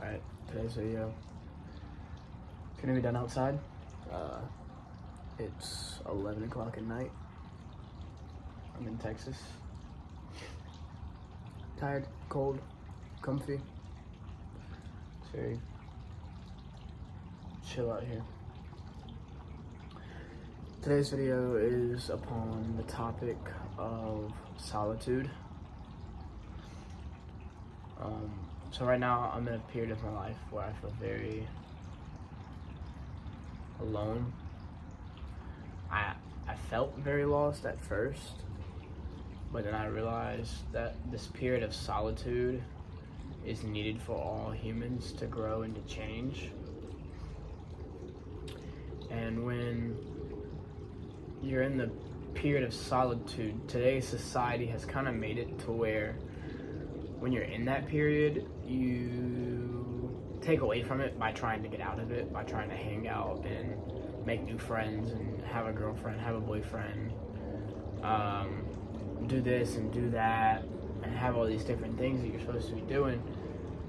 Alright, today's video gonna be done outside. It's 11 o'clock at night. I'm in Texas. Tired, cold, comfy. It's very chill out here. Today's video is upon the topic of solitude. So right now I'm in a period of my life where I feel very alone. I felt very lost at first, but then I realized that this period of solitude is needed for all humans to grow and to change. And when you're in the period of solitude, today's society has kind of made it to where when you're in that period, you take away from it by trying to get out of it, by trying to hang out and make new friends and have a girlfriend, have a boyfriend, do this and do that, and have all these different things that you're supposed to be doing.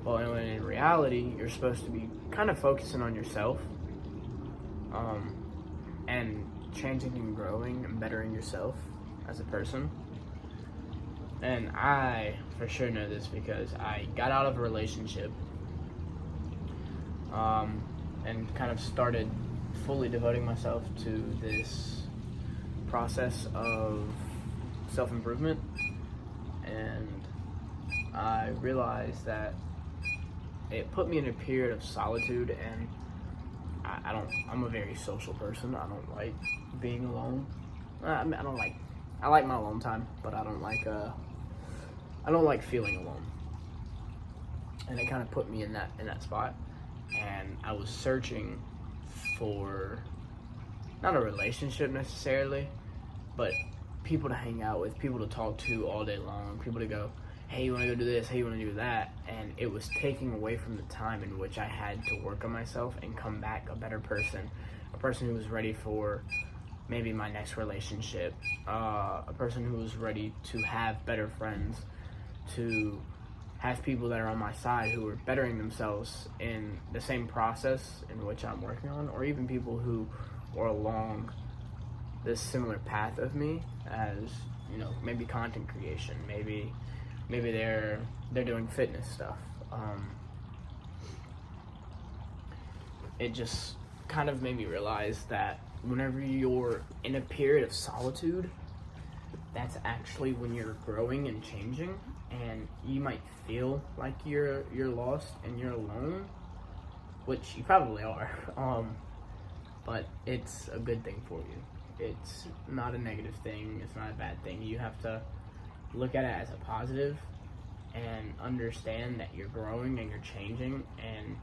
Well, in reality, you're supposed to be kind of focusing on yourself, and changing and growing and bettering yourself as a person. And I for sure know this because I got out of a relationship and kind of started fully devoting myself to this process of self-improvement. And I realized that it put me in a period of solitude, and I'm a very social person. I don't like being alone. I like my alone time, but I don't like feeling alone. And it kind of put me in that spot. And I was searching for not a relationship necessarily, but people to hang out with, people to talk to all day long, people to go, hey, you want to go do this, hey, you want to do that. And it was taking away from the time in which I had to work on myself and come back a better person, a person who was ready for maybe my next relationship, a person who was ready to have better friends, to have people that are on my side who are bettering themselves in the same process in which I'm working on, or even people who are along this similar path of me, as maybe content creation, maybe they're doing fitness stuff. It just kind of made me realize that whenever you're in a period of solitude, that's actually when you're growing and changing. And you might feel like you're lost and you're alone, which you probably are, but it's a good thing for you. It's not a negative thing. It's not a bad thing. You have to look at it as a positive and understand that you're growing and you're changing and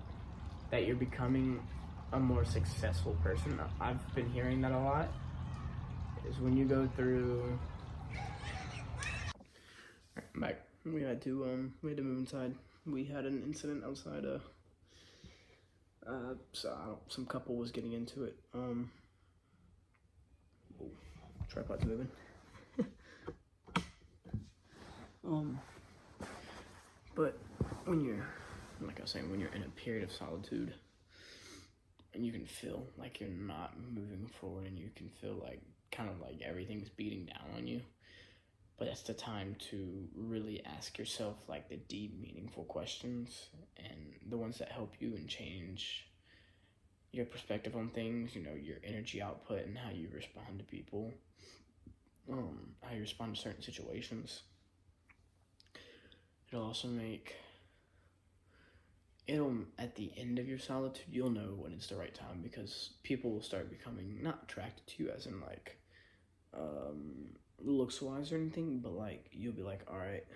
that you're becoming a more successful person. I've been hearing that a lot, is when you go through... I'm back. We had to move inside. We had an incident outside. Some couple was getting into it. Tripod's moving. But when you're, like I was saying, when you're in a period of solitude, and you can feel like you're not moving forward, and you can feel like kind of like everything's beating down on you. But that's the time to really ask yourself like the deep, meaningful questions, and the ones that help you and change your perspective on things, your energy output and how you respond to people, how you respond to certain situations. At the end of your solitude, you'll know when it's the right time, because people will start becoming not attracted to you as in like, looks wise or anything, but like you'll be like, all right,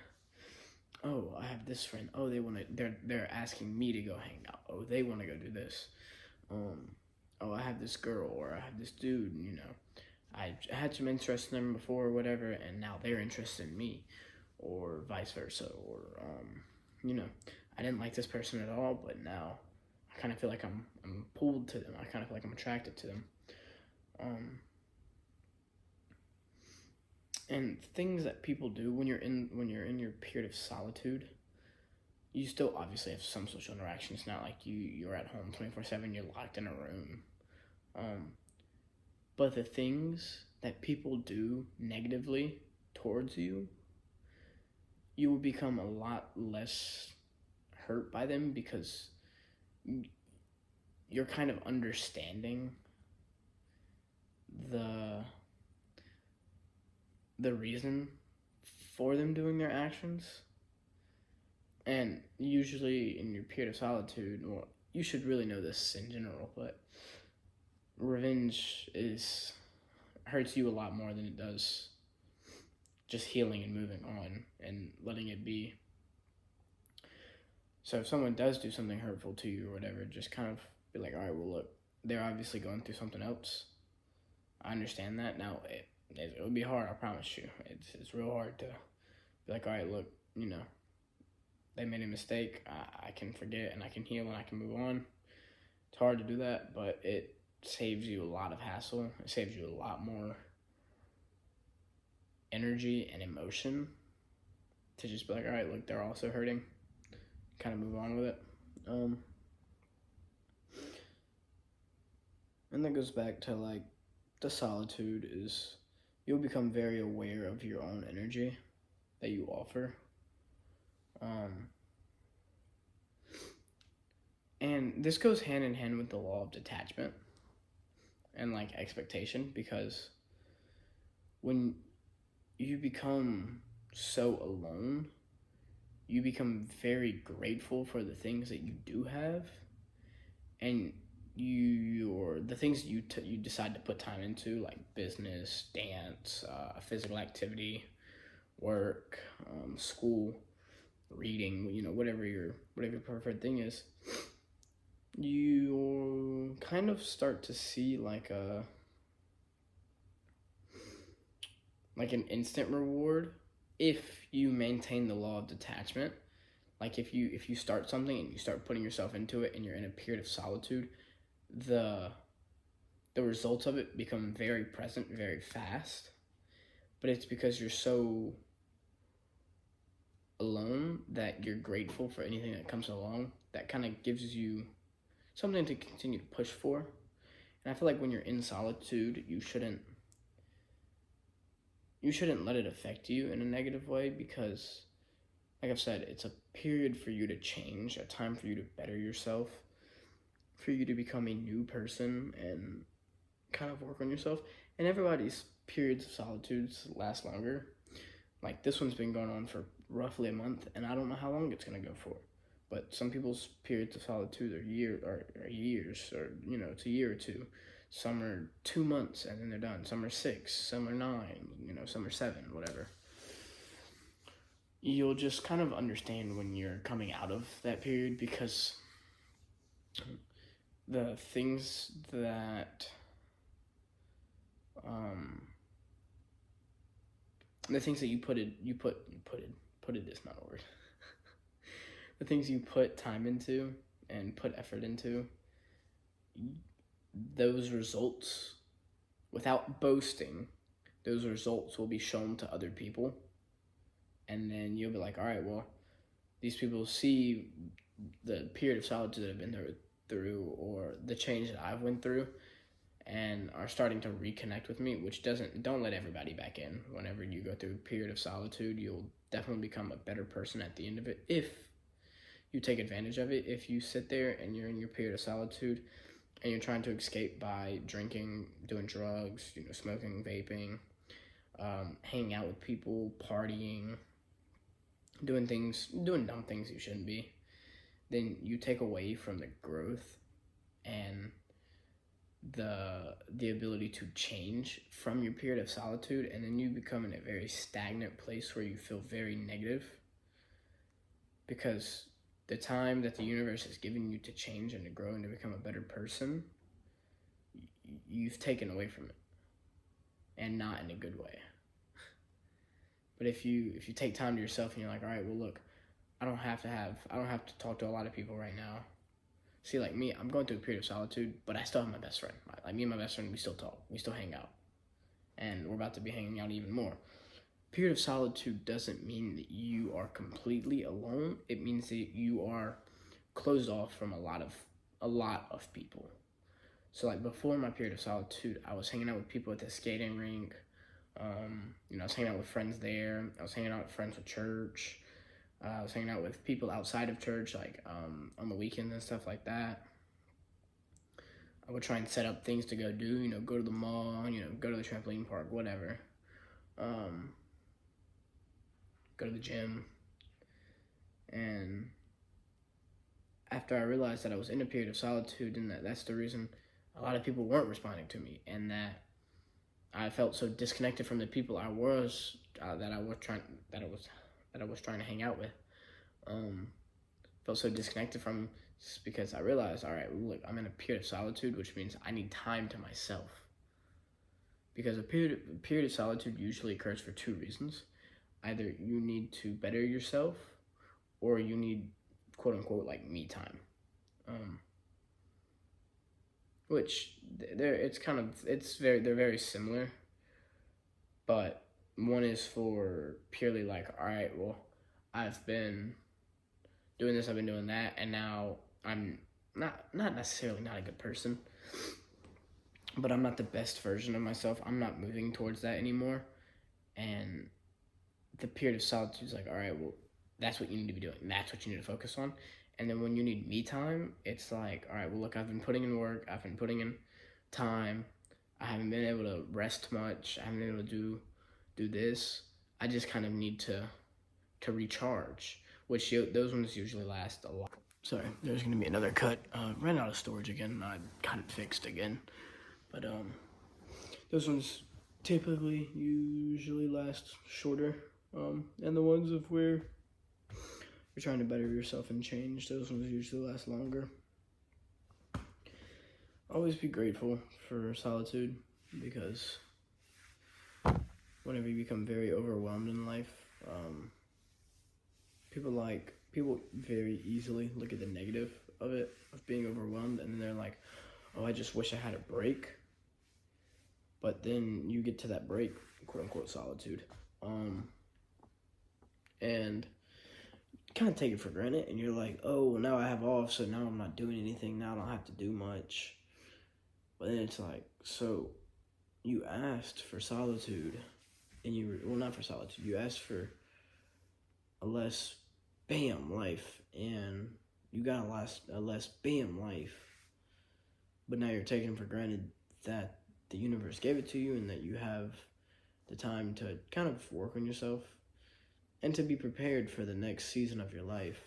oh, I have this friend, oh, they're asking me to go hang out, oh, they want to go do this, oh, I have this girl, or I have this dude, I had some interest in them before or whatever, and now they're interested in me, or vice versa, or I didn't like this person at all, but now I kind of feel like I'm pulled to them. I kind of feel like I'm attracted to them. And things that people do when you're in your period of solitude, you still obviously have some social interaction. It's not like you're at home 24/7, you're locked in a room. But the things that people do negatively towards you, you will become a lot less hurt by them because you're kind of understanding the reason for them doing their actions. And usually in your period of solitude, well, you should really know this in general, but revenge hurts you a lot more than it does just healing and moving on and letting it be. So if someone does do something hurtful to you or whatever, just kind of be like, all right, well, look, they're obviously going through something else. I understand that. Now, it would be hard, I promise you. It's real hard to be like, all right, look, they made a mistake. I can forget and I can heal and I can move on. It's hard to do that, but it saves you a lot of hassle. It saves you a lot more energy and emotion to just be like, all right, look, they're also hurting. Kind of move on with it. And that goes back to like the solitude is you'll become very aware of your own energy that you offer. And this goes hand in hand with the law of detachment and like expectation, because when you become so alone, you become very grateful for the things that you do have, and the things you decide to put time into, like business, dance, physical activity, work, school, reading, whatever your preferred thing is, you kind of start to see like an instant reward if you maintain the law of detachment. Like if you start something and you start putting yourself into it and you're in a period of solitude, the results of it become very present very fast. But it's because you're so alone that you're grateful for anything that comes along. That kind of gives you something to continue to push for. And I feel like when you're in solitude, you shouldn't let it affect you in a negative way, because like I've said, it's a period for you to change, a time for you to better yourself, for you to become a new person and kind of work on yourself. And everybody's periods of solitude last longer. Like this one's been going on for roughly a month, and I don't know how long it's going to go for. But some people's periods of solitude are years, or it's a year or two. Some are 2 months and then they're done. Some are 6, some are 9, some are 7, whatever. You'll just kind of understand when you're coming out of that period, because the things that you put it is not a word. The things you put time into and put effort into, those results, without boasting, those results will be shown to other people. And then you'll be like, all right, well, these people see the period of solitude that I've been through, or the change that I've went through, and are starting to reconnect with me, which don't let everybody back in. Whenever you go through a period of solitude, you'll definitely become a better person at the end of it, if you take advantage of it. If you sit there and you're in your period of solitude and you're trying to escape by drinking, doing drugs, smoking, vaping, hanging out with people, partying, doing dumb things you shouldn't be, then you take away from the growth and the ability to change from your period of solitude, and then you become in a very stagnant place where you feel very negative, because the time that the universe has given you to change and to grow and to become a better person, you've taken away from it, and not in a good way. But if you take time to yourself and you're like, all right, well, look, I don't have to talk to a lot of people right now. See, like me, I'm going through a period of solitude, but I still have my best friend. Like me and my best friend, we still talk, we still hang out, and we're about to be hanging out even more. period of solitude doesn't mean that you are completely alone. It means that you are closed off from a lot of people. So like before my period of solitude, I was hanging out with people at the skating rink. I was hanging out with friends there. I was hanging out with friends with church. I was hanging out with people outside of church, like on the weekends and stuff like that. I would try and set up things to go do, go to the mall, go to the trampoline park, whatever. Go to the gym. And after I realized that I was in a period of solitude, and that's the reason a lot of people weren't responding to me, and that I felt so disconnected from the people I was trying to hang out with. Felt so disconnected from just because I realized, all right, look, I'm in a period of solitude, which means I need time to myself. Because a period of solitude usually occurs for two reasons. Either you need to better yourself, or you need, quote unquote, like me time. Which they're very similar, but one is for purely like, all right, well, I've been doing this, I've been doing that, and now I'm not necessarily not a good person, but I'm not the best version of myself. I'm not moving towards that anymore. And the period of solitude is like, all right, well, that's what you need to be doing. That's what you need to focus on. And then when you need me time, it's like, all right, well, look, I've been putting in work. I've been putting in time. I haven't been able to rest much. I haven't been able to do this. I just kind of need to recharge, which those ones usually last a lot. Sorry, there's going to be another cut. Ran out of storage again. I got it fixed again. But those ones typically usually last shorter. And the ones of where you're trying to better yourself and change, those ones usually last longer. Always be grateful for solitude, because whenever you become very overwhelmed in life, people very easily look at the negative of it, of being overwhelmed, and then they're like, oh, I just wish I had a break. But then you get to that break, quote unquote, solitude, and kind of take it for granted, and you're like, oh, now I have off, so now I'm not doing anything, now I don't have to do much. But then it's like, so you asked for solitude, and not for solitude, you asked for a less bam life, and you got a less bam life, but now you're taking for granted that the universe gave it to you, and that you have the time to kind of work on yourself and to be prepared for the next season of your life.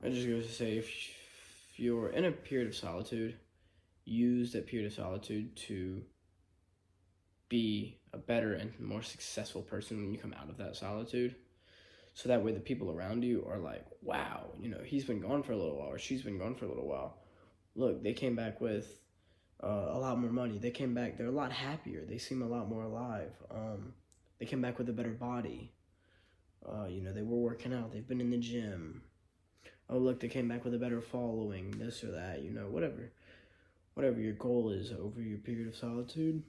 I just goes to say, if you're in a period of solitude, use that period of solitude to be a better and more successful person when you come out of that solitude. So that way the people around you are like, wow, he's been gone for a little while, or she's been gone for a little while. Look, they came back with a lot more money. They came back, they're a lot happier. They seem a lot more alive. They came back with a better body. They were working out. They've been in the gym. Oh, look, they came back with a better following, this or that, whatever your goal is over your period of solitude.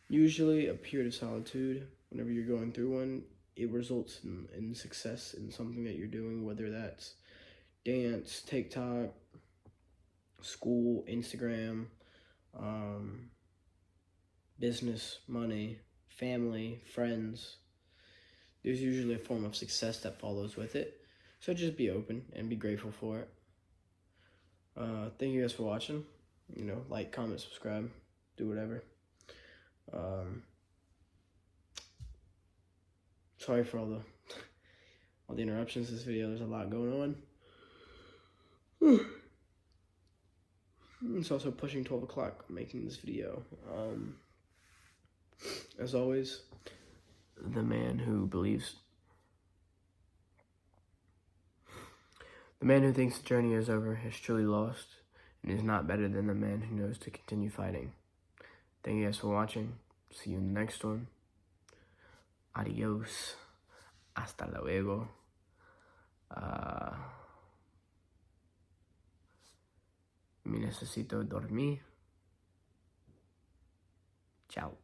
Usually a period of solitude, whenever you're going through one, it results in success in something that you're doing, whether that's dance, TikTok, school, Instagram, business, money, family, friends. There's usually a form of success that follows with it. So just be open and be grateful for it. Thank you guys for watching. Like, comment, subscribe, do whatever. Sorry for all the interruptions in this video. There's a lot going on. It's also pushing 12 o'clock making this video. As always, the man who thinks the journey is over is truly lost, and is not better than the man who knows to continue fighting. Thank you guys for watching. See you in the next one. Adios. Hasta luego. Me necesito dormir. Ciao.